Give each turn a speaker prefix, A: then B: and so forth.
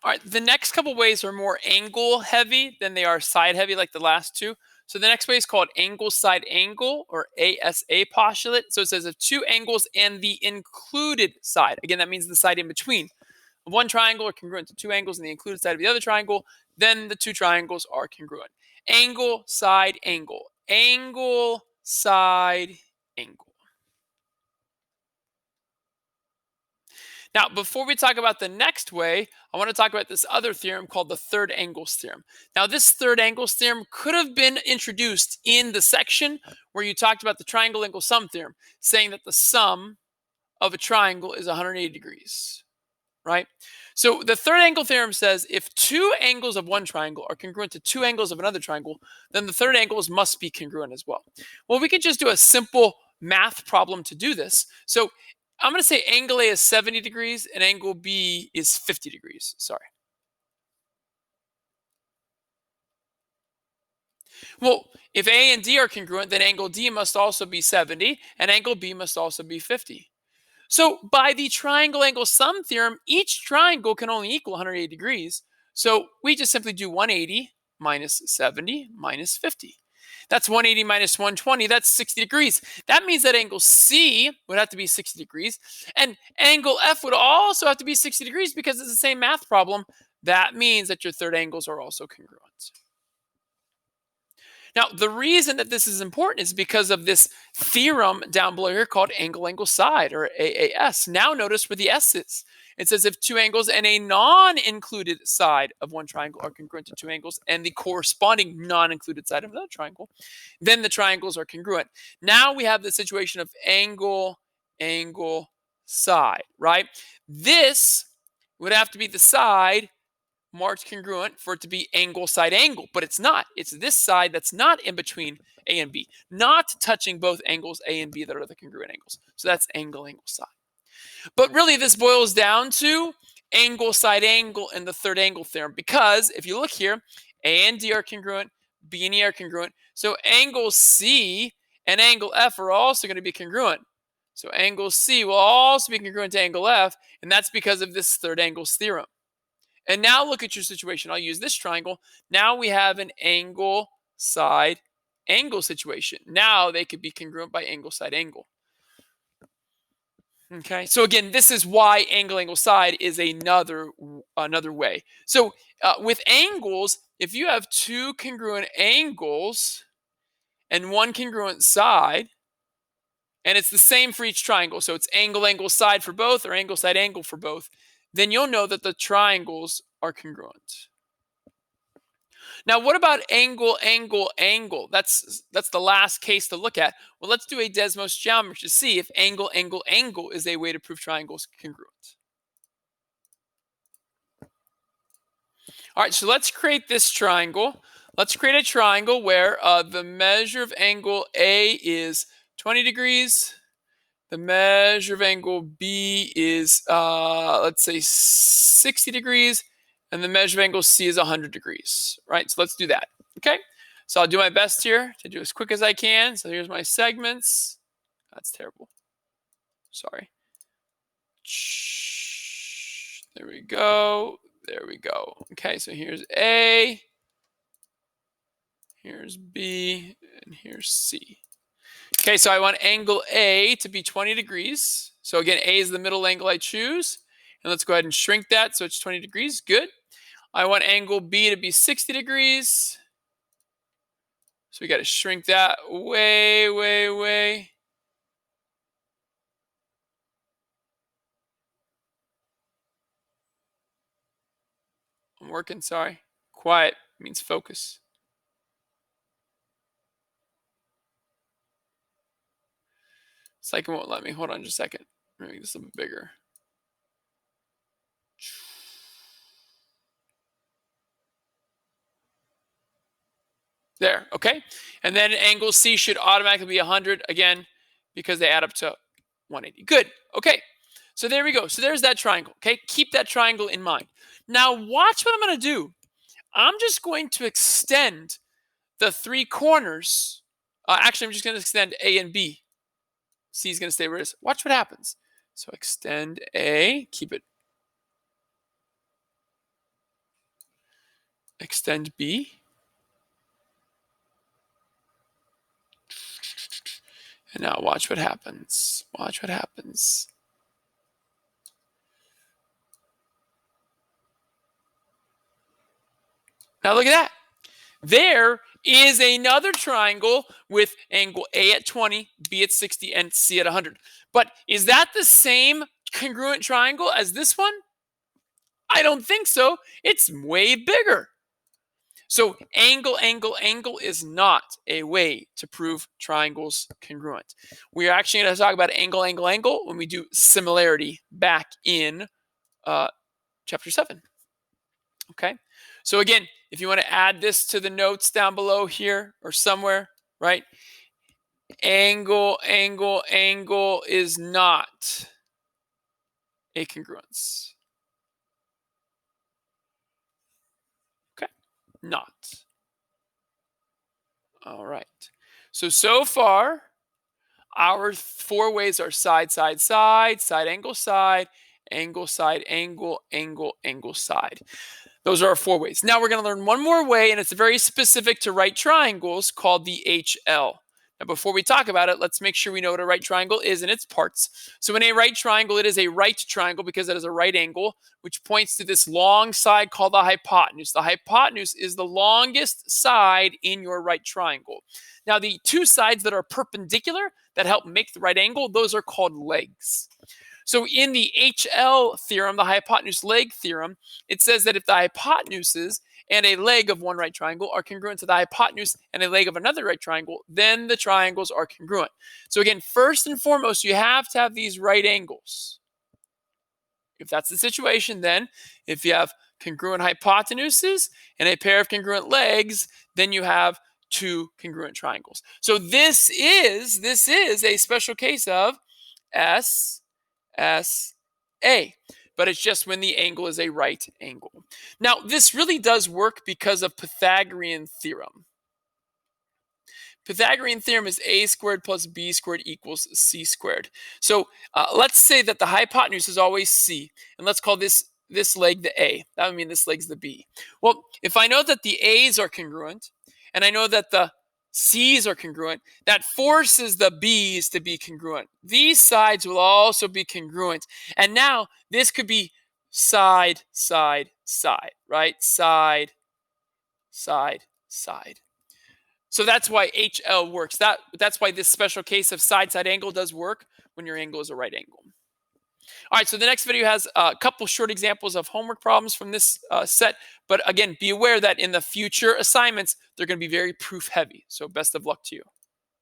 A: All right, the next couple ways are more angle heavy than they are side heavy like the last two. So the next way is called angle side angle, or ASA postulate. So it says if two angles and the included side, again, that means the side in between, of one triangle are congruent to two angles and the included side of the other triangle, then the two triangles are congruent. Angle side angle. Angle side angle. Now, before we talk about the next way, I want to talk about this other theorem called the third angles theorem. Now, this third angles theorem could have been introduced in the section where you talked about the triangle angle sum theorem, saying that the sum of a triangle is 180 degrees, right? So the third angle theorem says if two angles of one triangle are congruent to two angles of another triangle, then the third angles must be congruent as well. Well, we could just do a simple math problem to do this. So I'm going to say angle A is 70 degrees and angle B is 50 degrees. Sorry. Well, if A and D are congruent, then angle D must also be 70 and angle B must also be 50. So by the triangle angle sum theorem, each triangle can only equal 180 degrees. So we just simply do 180 minus 70 minus 50. That's 180 minus 120. That's 60 degrees. That means that angle C would have to be 60 degrees. And angle F would also have to be 60 degrees because it's the same math problem. That means that your third angles are also congruent. Now, the reason that this is important is because of this theorem down below here called angle side, or AAS. Now notice where the S is. It says if two angles and a non-included side of one triangle are congruent to two angles and the corresponding non-included side of another triangle, then the triangles are congruent. Now we have the situation of angle side, right? This would have to be the side marked congruent for it to be angle side angle, but it's not. It's this side that's not in between A and B, not touching both angles A and B that are the congruent angles. So that's angle side. But really, this boils down to angle side angle in the third angle theorem, because if you look here, A and D are congruent, B and E are congruent. So angle C and angle F are also going to be congruent. So angle C will also be congruent to angle F, and that's because of this third angles theorem. And now look at your situation. I'll use this triangle. Now we have an angle side angle situation. Now they could be congruent by angle side angle. Okay, so again, this is why angle side is another way. So with angles, if you have two congruent angles and one congruent side, and it's the same for each triangle, so it's angle side for both or angle side angle for both, then you'll know that the triangles are congruent. Now, what about angle? That's the last case to look at. Well, let's do a Desmos geometry to see if angle is a way to prove triangles congruent. All right, so let's create this triangle. Let's create a triangle where the measure of angle A is 20 degrees. The measure of angle B is, let's say, 60 degrees. And the measure of angle C is 100 degrees, right? So let's do that, okay? So I'll do my best here to do as quick as I can. So here's my segments. That's terrible. Sorry. There we go. There we go. Okay, so here's A, here's B, and here's C. Okay, so I want angle A to be 20 degrees. So again, A is the middle angle I choose. And let's go ahead and shrink that so it's 20 degrees. Good. I want angle B to be 60 degrees. So we got to shrink that way. I'm working, sorry. Quiet means focus. It's like it won't let me. Hold on just a second. Let me make this a bit bigger. There, okay? And then angle C should automatically be 100, again, because they add up to 180. Good, okay. So there we go. So there's that triangle, okay? Keep that triangle in mind. Now watch what I'm going to do. I'm just going to extend the three corners. Actually, I'm just going to extend A and B. C is going to stay where it is. Watch what happens. So extend A, keep it. extend B. And now watch what happens. Watch what happens. Now look at that. There is another triangle with angle A at 20, B at 60, and C at 100. But is that the same congruent triangle as this one? I don't think so. It's way bigger. So angle, angle, angle is not a way to prove triangles congruent. We are actually going to talk about angle, angle, angle when we do similarity back in chapter 7. Okay. So again, if you want to add this to the notes down below here or somewhere, right? Angle, angle, angle is not a congruence. Okay. Not. All right. So far, our 4 ways are side, side, side, side, angle, side, angle, side, angle, angle, angle, side. Those are our 4 ways. Now we're going to learn one more way, and it's very specific to right triangles called the HL. Now, before we talk about it, let's make sure we know what a right triangle is and its parts. So in a right triangle, it is a right triangle because it has a right angle, which points to this long side called the hypotenuse. The hypotenuse is the longest side in your right triangle. Now, the 2 sides that are perpendicular that help make the right angle, those are called legs. So in the HL theorem, the hypotenuse leg theorem, it says that if the hypotenuses and a leg of one right triangle are congruent to the hypotenuse and a leg of another right triangle, then the triangles are congruent. So again, first and foremost, you have to have these right angles. If that's the situation, then if you have congruent hypotenuses and a pair of congruent legs, then you have 2 congruent triangles. So this is a special case of S, A, but it's just when the angle is a right angle. Now, this really does work because of Pythagorean theorem. Pythagorean theorem is a squared plus b squared equals c squared. So let's say that the hypotenuse is always c, and let's call this leg the a. That would mean this leg's the b. Well, if I know that the a's are congruent, and I know that the c's are congruent, that forces the b's to be congruent. These sides will also be congruent. And now this could be side, side, side, right? Side, side, side. So that's why HL works. That's why this special case of side-side angle does work when your angle is a right angle. All right, so the next video has a couple short examples of homework problems from this set. But again, be aware that in the future assignments, they're going to be very proof heavy. So best of luck to you.